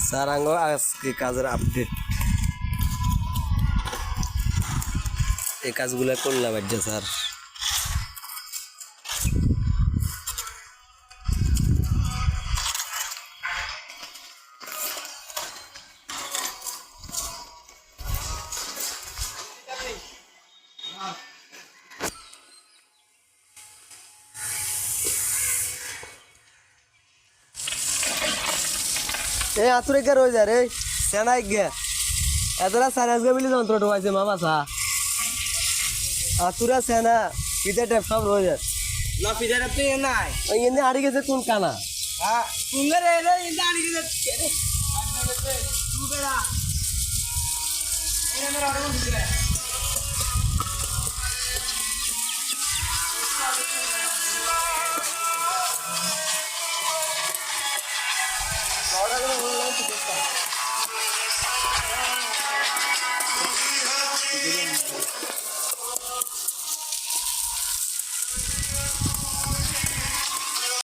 সারাঙ্গ আজকে কাজের আপডেট এই কাজগুলো করলাম আজ স্যার এ আতুরে কে রয়ে যা রে সেনাই গে এতলা সারাস গে মিলি যন্ত্র ঢোকাইছে মামা সা আতুরা সেনা পিতে টেপ সব রয়ে যা না পিজার আপনি নাই ওই এনে হারি গেছে কোন কানা হ্যাঁ তুমি রে রে ইন্দা আনি গেছে রে তুই বেড়া এনে মেরা আড়ে বসে রে বড় করে বলে তো দেখতা